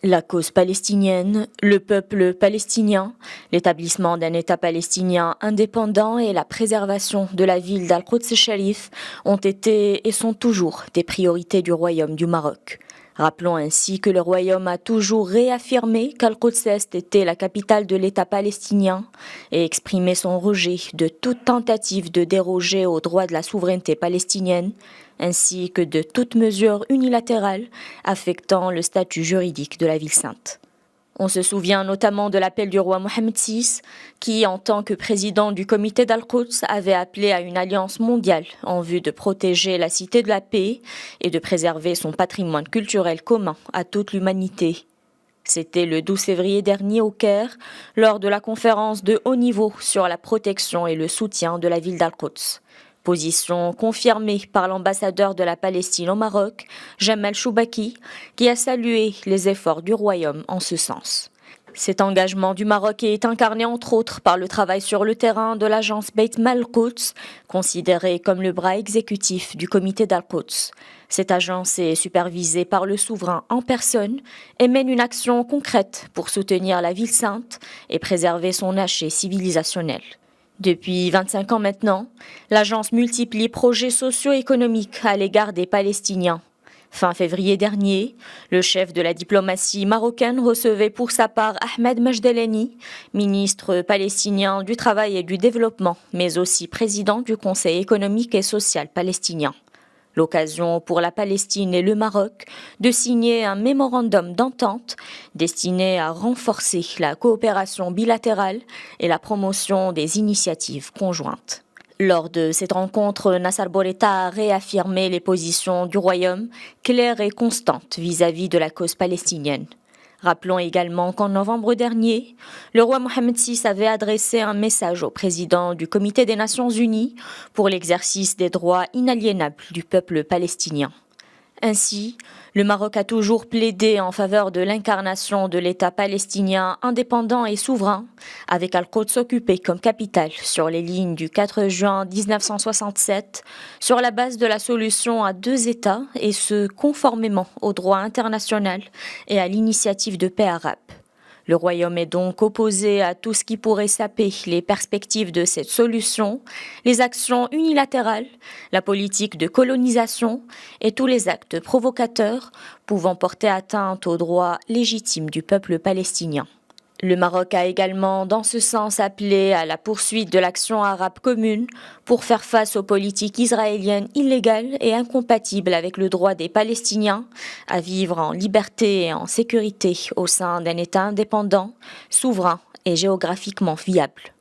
La cause palestinienne, le peuple palestinien, l'établissement d'un État palestinien indépendant et la préservation de la ville d'Al-Quds Sharif ont été et sont toujours des priorités du Royaume du Maroc. Rappelons ainsi que le Royaume a toujours réaffirmé qu'Al-Quds Est était la capitale de l'État palestinien et exprimé son rejet de toute tentative de déroger aux droits de la souveraineté palestinienne, ainsi que de toute mesure unilatérale affectant le statut juridique de la ville sainte. On se souvient notamment de l'appel du roi Mohammed VI, qui, en tant que président du comité d'Al-Quds, avait appelé à une alliance mondiale en vue de protéger la cité de la paix et de préserver son patrimoine culturel commun à toute l'humanité. C'était le 12 février dernier au Caire, lors de la conférence de haut niveau sur la protection et le soutien de la ville d'Al-Quds. Position confirmée par l'ambassadeur de la Palestine au Maroc, Jamal Choubaki, qui a salué les efforts du Royaume en ce sens. Cet engagement du Maroc est incarné entre autres par le travail sur le terrain de l'agence Beit Mal-Quds, considérée comme le bras exécutif du comité d'Al-Quds. Cette agence est supervisée par le souverain en personne et mène une action concrète pour soutenir la ville sainte et préserver son haché civilisationnel. Depuis 25 ans maintenant, l'agence multiplie projets socio-économiques à l'égard des Palestiniens. Fin février dernier, le chef de la diplomatie marocaine recevait pour sa part Ahmed Majdeleni, ministre palestinien du Travail et du Développement, mais aussi président du Conseil économique et social palestinien. L'occasion pour la Palestine et le Maroc de signer un mémorandum d'entente destiné à renforcer la coopération bilatérale et la promotion des initiatives conjointes. Lors de cette rencontre, Nasser Bourita a réaffirmé les positions du Royaume, claires et constantes vis-à-vis de la cause palestinienne. Rappelons également qu'en novembre dernier, le roi Mohammed VI avait adressé un message au président du Comité des Nations Unies pour l'exercice des droits inaliénables du peuple palestinien. Ainsi, le Maroc a toujours plaidé en faveur de l'incarnation de l'État palestinien indépendant et souverain, avec Al-Quds occupé comme capitale sur les lignes du 4 juin 1967, sur la base de la solution à deux États, et ce conformément au droit international et à l'initiative de paix arabe. Le Royaume est donc opposé à tout ce qui pourrait saper les perspectives de cette solution, les actions unilatérales, la politique de colonisation et tous les actes provocateurs pouvant porter atteinte aux droits légitimes du peuple palestinien. Le Maroc a également, dans ce sens, appelé à la poursuite de l'action arabe commune pour faire face aux politiques israéliennes illégales et incompatibles avec le droit des Palestiniens à vivre en liberté et en sécurité au sein d'un État indépendant, souverain et géographiquement viable.